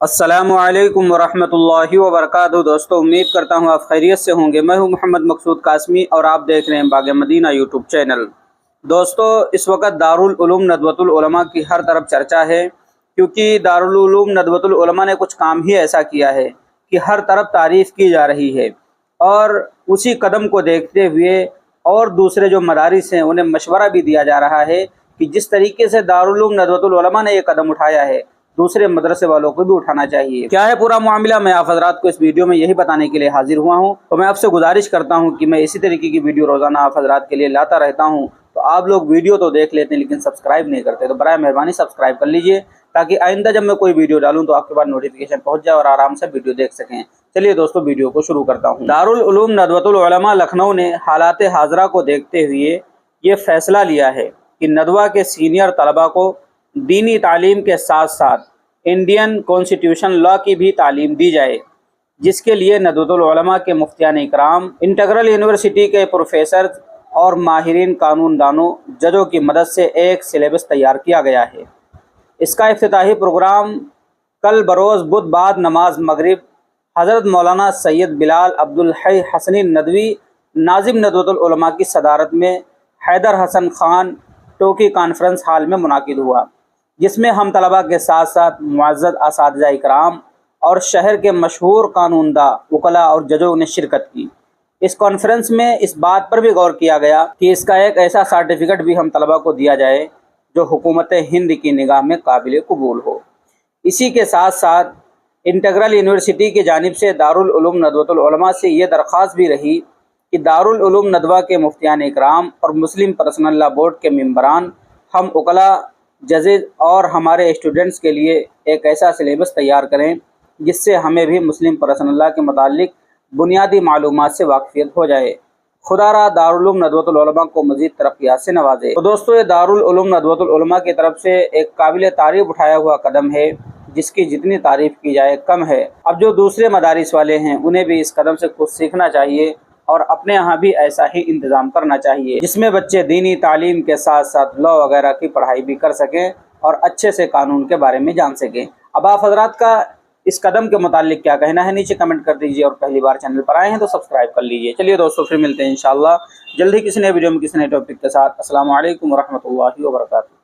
السلام علیکم ورحمۃ اللہ وبرکاتہ۔ دوستو امید کرتا ہوں آپ خیریت سے ہوں گے۔ میں ہوں محمد مقصود قاسمی اور آپ دیکھ رہے ہیں باغ مدینہ یوٹیوب چینل۔ دوستو اس وقت دارالعلوم ندوۃ العلماء کی ہر طرف چرچا ہے، کیونکہ دارالعلوم ندوۃ العلماء نے کچھ کام ہی ایسا کیا ہے کہ ہر طرف تعریف کی جا رہی ہے، اور اسی قدم کو دیکھتے ہوئے اور دوسرے جو مدارس ہیں انہیں مشورہ بھی دیا جا رہا ہے کہ جس طریقے سے دارالعلوم ندوۃ العلماء نے یہ قدم اٹھایا ہے دوسرے مدرسے والوں کو بھی اٹھانا چاہیے۔ کیا ہے پورا معاملہ، میں آپ حضرات کو اس ویڈیو میں یہی بتانے کے لیے حاضر ہوا ہوں۔ تو میں آپ سے گزارش کرتا ہوں کہ میں اسی طریقے کی ویڈیو روزانہ آپ حضرات کے لیے لاتا رہتا ہوں، تو آپ لوگ ویڈیو تو دیکھ لیتے ہیں لیکن سبسکرائب نہیں کرتے، تو برائے مہربانی سبسکرائب کر لیجئے تاکہ آئندہ جب میں کوئی ویڈیو ڈالوں تو آپ کے پاس نوٹیفیکیشن پہنچ جائے اور آرام سے ویڈیو دیکھ سکیں۔ چلیے دوستو ویڈیو کو شروع کرتا ہوں۔ دارالعلوم ندوۃ العلماء لکھنؤ نے حالات حاضرہ کو دیکھتے ہوئے یہ فیصلہ لیا ہے کہ ندوہ کے سینئر طلبہ کو دینی تعلیم کے ساتھ ساتھ انڈین کانسٹیٹیوشن لا کی بھی تعلیم دی جائے، جس کے لیے ندوۃ العلماء کے مفتیان اکرام، انٹیگرل یونیورسٹی کے پروفیسر اور ماہرین قانون دانوں ججوں کی مدد سے ایک سلیبس تیار کیا گیا ہے۔ اس کا افتتاحی پروگرام کل بروز بدھ بعد نماز مغرب حضرت مولانا سید بلال عبدالحی حسنی ندوی ناظم ندوۃ العلماء کی صدارت میں حیدر حسن خان ٹوکی کانفرنس ہال میں منعقد ہوا، جس میں ہم طلباء کے ساتھ ساتھ معزز اساتذہ اکرام اور شہر کے مشہور قانون داں، وکلاء اور ججوں نے شرکت کی۔ اس کانفرنس میں اس بات پر بھی غور کیا گیا کہ اس کا ایک ایسا سرٹیفکیٹ بھی ہم طلباء کو دیا جائے جو حکومت ہند کی نگاہ میں قابل قبول ہو۔ اسی کے ساتھ ساتھ انٹیگرل یونیورسٹی کی جانب سے دارالعلوم ندوۃ العلماء سے یہ درخواست بھی رہی کہ دارالعلوم ندوہ کے مفتیان اکرام اور مسلم پرسنل لا بورڈ کے ممبران، ہم وکلاء، ججز اور ہمارے اسٹوڈنٹس کے لیے ایک ایسا سلیبس تیار کریں جس سے ہمیں بھی مسلم پرسنل لا کے متعلق بنیادی معلومات سے واقفیت ہو جائے۔ خدا را دارالعلوم ندوۃ العلماء کو مزید ترقیات سے نوازے۔ تو دوستو یہ دارالعلوم ندوۃ العلماء کی طرف سے ایک قابل تعریف اٹھایا ہوا قدم ہے، جس کی جتنی تعریف کی جائے کم ہے۔ اب جو دوسرے مدارس والے ہیں انہیں بھی اس قدم سے کچھ سیکھنا چاہیے اور اپنے یہاں بھی ایسا ہی انتظام کرنا چاہیے جس میں بچے دینی تعلیم کے ساتھ ساتھ لا وغیرہ کی پڑھائی بھی کر سکیں اور اچھے سے قانون کے بارے میں جان سکیں۔ اب آپ حضرات کا اس قدم کے متعلق کیا کہنا ہے نیچے کمنٹ کر دیجیے، اور پہلی بار چینل پر آئے ہیں تو سبسکرائب کر لیجیے۔ چلیے دوستو پھر ملتے ہیں انشاءاللہ جلدی کسی نئے ویڈیو میں کسی نئے ٹاپک کے ساتھ۔ السلام علیکم ورحمۃ اللہ وبرکاتہ۔